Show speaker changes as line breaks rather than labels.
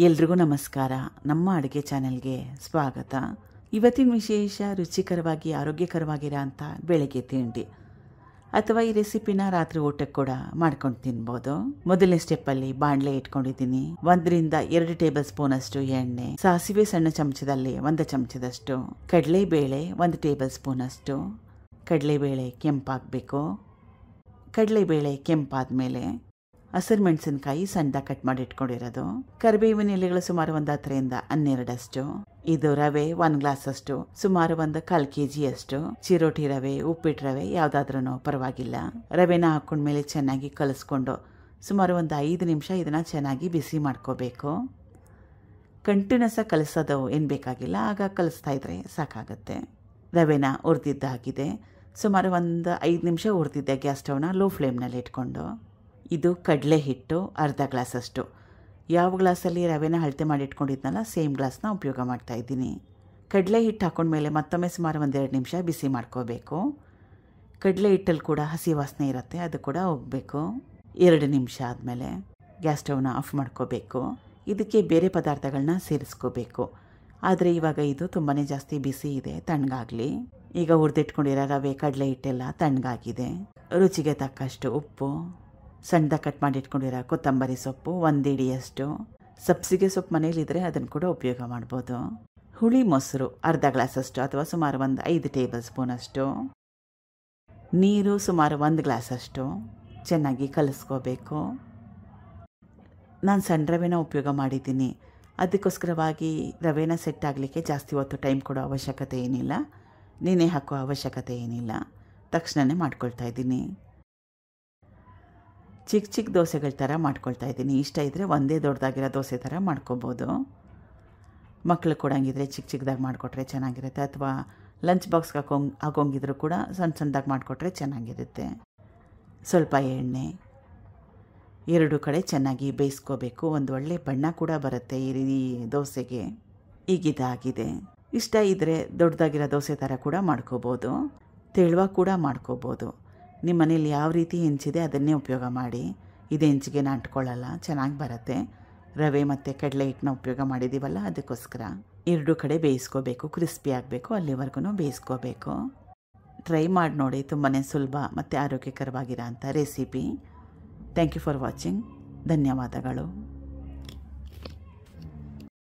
ಎಲ್ರಿಗೂ ನಮಸ್ಕಾರ. ನಮ್ಮ ಅಡುಗೆ ಚಾನೆಲ್ಗೆ ಸ್ವಾಗತ. ಇವತ್ತಿನ ವಿಶೇಷ ರುಚಿಕರವಾಗಿ ಆರೋಗ್ಯಕರವಾಗಿರೋ ಅಂಥ ಬೆಳಗ್ಗೆ ತಿಂಡಿ ಅಥವಾ ಈ ರೆಸಿಪಿನ ರಾತ್ರಿ ಊಟಕ್ಕೆ ಕೂಡ ಮಾಡ್ಕೊಂಡು ತಿನ್ಬೋದು. ಮೊದಲನೇ ಸ್ಟೆಪ್ಪಲ್ಲಿ ಬಾಣಲೆ ಇಟ್ಕೊಂಡಿದ್ದೀನಿ. 1 ರಿಂದ 2 ಟೇಬಲ್ ಸ್ಪೂನ್ ಅಷ್ಟು ಎಣ್ಣೆ, ಸಾಸಿವೆ ಸಣ್ಣ ಚಮಚದಲ್ಲಿ 1 ಚಮಚದಷ್ಟು, ಕಡಲೆಬೇಳೆ 1 ಟೇಬಲ್ ಸ್ಪೂನ್ ಅಷ್ಟು. ಕಡಲೆಬೇಳೆ ಕೆಂಪಾಗಬೇಕು. ಕಡಲೆಬೇಳೆ ಕೆಂಪಾದ್ಮೇಲೆ ಹಸಿರು ಮೆಣಸಿನಕಾಯಿ ಸಣ್ಣದಾಗಿ ಕಟ್ ಮಾಡಿ ಇಟ್ಕೊಂಡಿರೋದು, ಕರಿಬೇವಿನ ಎಲೆಗಳು ಸುಮಾರು 10 ರಿಂದ 12 ಅಷ್ಟು, ಇದು ರವೆ 1 ಗ್ಲಾಸ್ ಅಷ್ಟು, ಸುಮಾರು 1/4 kg ಅಷ್ಟು, ಚಿರೋಟಿ ರವೆ, ಉಪ್ಪಿಟ್ಟು ರವೆ ಯಾವುದಾದ್ರೂ ಪರವಾಗಿಲ್ಲ. ರವೆನ ಹಾಕೊಂಡ್ಮೇಲೆ ಚೆನ್ನಾಗಿ ಕಲಿಸ್ಕೊಂಡು ಸುಮಾರು 5 ನಿಮಿಷ ಇದನ್ನ ಚೆನ್ನಾಗಿ ಬಿಸಿ ಮಾಡ್ಕೋಬೇಕು. ಕಂಟಿನ್ಯೂಸ್ ಆಗಿ ಕಲಿಸೋದು ಏನು ಬೇಕಾಗಿಲ್ಲ, ಆಗ ಕಲಿಸ್ತಾ ಇದ್ರೆ ಸಾಕಾಗುತ್ತೆ. ರವೆನ ಹುರಿದಿದ್ದಾಗಿದೆ. ಸುಮಾರು 5 ನಿಮಿಷ ಹುರಿದಿದ್ದೆ. ಗ್ಯಾಸ್ ಸ್ಟವ್ನ ಲೋ ಫ್ಲೇಮ್ನಲ್ಲಿ ಇಟ್ಕೊಂಡು. ಇದು ಕಡಲೆ ಹಿಟ್ಟು ಅರ್ಧ ಗ್ಲಾಸ್ ಅಷ್ಟು. ಯಾವ ಗ್ಲಾಸಲ್ಲಿ ರವೆನ ಅಳತೆ ಮಾಡಿ ಇಟ್ಕೊಂಡಿದ್ನಲ್ಲ ಸೇಮ್ ಗ್ಲಾಸ್ನ ಉಪಯೋಗ ಮಾಡ್ತಾ ಇದ್ದೀನಿ. ಕಡಲೆ ಹಿಟ್ಟು ಹಾಕೊಂಡ್ಮೇಲೆ ಮತ್ತೊಮ್ಮೆ ಸುಮಾರು 1-2 ನಿಮಿಷ ಬಿಸಿ ಮಾಡ್ಕೋಬೇಕು. ಕಡಲೆ ಹಿಟ್ಟಲ್ಲಿ ಕೂಡ ಹಸಿ ವಾಸನೆ ಇರುತ್ತೆ, ಅದು ಕೂಡ ಹೋಗಬೇಕು. 2 ನಿಮಿಷ ಆದಮೇಲೆ ಗ್ಯಾಸ್ ಸ್ಟವ್ನ ಆಫ್ ಮಾಡ್ಕೋಬೇಕು. ಇದಕ್ಕೆ ಬೇರೆ ಪದಾರ್ಥಗಳನ್ನ ಸೇರಿಸ್ಕೋಬೇಕು. ಆದರೆ ಇವಾಗ ಇದು ತುಂಬಾ ಜಾಸ್ತಿ ಬಿಸಿ ಇದೆ, ತಣ್ಣಗಾಗಲಿ. ಈಗ ಹುರಿದಿಟ್ಕೊಂಡಿರೋ ರವೆ ಕಡಲೆ ಹಿಟ್ಟೆಲ್ಲ ತಣ್ಣಗಾಗಿದೆ. ರುಚಿಗೆ ತಕ್ಕಷ್ಟು ಉಪ್ಪು, ಸಣ್ಣದಾಗಿ ಕಟ್ ಮಾಡಿ ಇಟ್ಕೊಂಡಿರೋ ಕೊತ್ತಂಬರಿ ಸೊಪ್ಪು 1 ಹಿಡಿಯಷ್ಟು, ಸಬ್ಸಿಗೆ ಸೊಪ್ಪು ಮನೇಲಿದ್ದರೆ ಅದನ್ನು ಕೂಡ ಉಪಯೋಗ ಮಾಡ್ಬೋದು. ಹುಳಿ ಮೊಸರು ಅರ್ಧ ಗ್ಲಾಸ್ ಅಷ್ಟು ಅಥವಾ ಸುಮಾರು 5 ಟೇಬಲ್ ಸ್ಪೂನ್ ಅಷ್ಟು, ನೀರು ಸುಮಾರು 1 ಗ್ಲಾಸ್ ಅಷ್ಟು. ಚೆನ್ನಾಗಿ ಕಲಿಸ್ಕೋಬೇಕು. ನಾನು ಸಣ್ಣ ರವೆನ ಉಪಯೋಗ ಮಾಡಿದ್ದೀನಿ, ಅದಕ್ಕೋಸ್ಕರವಾಗಿ ರವೆನ ಸೆಟ್ ಆಗಲಿಕ್ಕೆ ಜಾಸ್ತಿ ಹೊತ್ತು ಟೈಮ್ ಕೊಡೋ ಅವಶ್ಯಕತೆ ಏನಿಲ್ಲ, ನೆನೆ ಹಾಕೋ ಅವಶ್ಯಕತೆ ಏನಿಲ್ಲ, ತಕ್ಷಣವೇ ಮಾಡ್ಕೊಳ್ತಾ ಇದ್ದೀನಿ. ಚಿಕ್ಕ ಚಿಕ್ಕ ದೋಸೆಗಳ ಥರ ಮಾಡ್ಕೊಳ್ತಾ ಇದ್ದೀನಿ. ಇಷ್ಟ ಇದ್ದರೆ ಒಂದೇ ದೊಡ್ಡದಾಗಿರೋ ದೋಸೆ ಥರ ಮಾಡ್ಕೊಬೋದು. ಮಕ್ಳು ಕೊಡಂಗಿದ್ರೆ ಚಿಕ್ಕ ಚಿಕ್ಕದಾಗಿ ಮಾಡಿಕೊಟ್ರೆ ಚೆನ್ನಾಗಿರುತ್ತೆ, ಅಥವಾ ಲಂಚ್ ಬಾಕ್ಸ್ಗೆ ಹಾಕೋಂಗಿದ್ರು ಕೂಡ ಸಣ್ಣ ಸಣ್ಣದಾಗಿ ಮಾಡಿಕೊಟ್ರೆ ಚೆನ್ನಾಗಿರುತ್ತೆ. ಸ್ವಲ್ಪ ಎಣ್ಣೆ, 2 ಕಡೆ ಚೆನ್ನಾಗಿ ಬೇಯಿಸ್ಕೋಬೇಕು. ಒಂದು ಒಳ್ಳೆ ಬಣ್ಣ ಕೂಡ ಬರುತ್ತೆ ಈ ದೋಸೆಗೆ. ಈಗಿದಾಗಿದೆ. ಇಷ್ಟ ಇದ್ದರೆ ದೊಡ್ಡದಾಗಿರೋ ದೋಸೆ ಥರ ಕೂಡ ಮಾಡ್ಕೋಬೋದು, ತೆಳುವಾಗಿ ಕೂಡ ಮಾಡ್ಕೋಬೋದು. ನಿಮ್ಮ ಮನೇಲಿ ಯಾವ ರೀತಿ ಹೆಂಚಿದೆ ಅದನ್ನೇ ಉಪಯೋಗ ಮಾಡಿ. ಇದು ಹೆಂಚಿಗೆ ಅಂಟ್ಕೊಳ್ಳಲ್ಲ, ಚೆನ್ನಾಗಿ ಬರುತ್ತೆ. ರವೆ ಮತ್ತು ಕಡಲೆ ಹಿಟ್ಟನ್ನ ಉಪಯೋಗ ಮಾಡಿದ್ದೀವಲ್ಲ, ಅದಕ್ಕೋಸ್ಕರ 2 ಕಡೆ ಬೇಯಿಸ್ಕೋಬೇಕು. ಕ್ರಿಸ್ಪಿ ಆಗಬೇಕು, ಅಲ್ಲಿವರೆಗೂ ಬೇಯಿಸ್ಕೋಬೇಕು. ಟ್ರೈ ಮಾಡಿ ನೋಡಿ, ತುಂಬಾ ಸುಲಭ ಮತ್ತು ಆರೋಗ್ಯಕರವಾಗಿರೋ ಅಂಥ ರೆಸಿಪಿ. Thank you for watching. ಧನ್ಯವಾದಗಳು.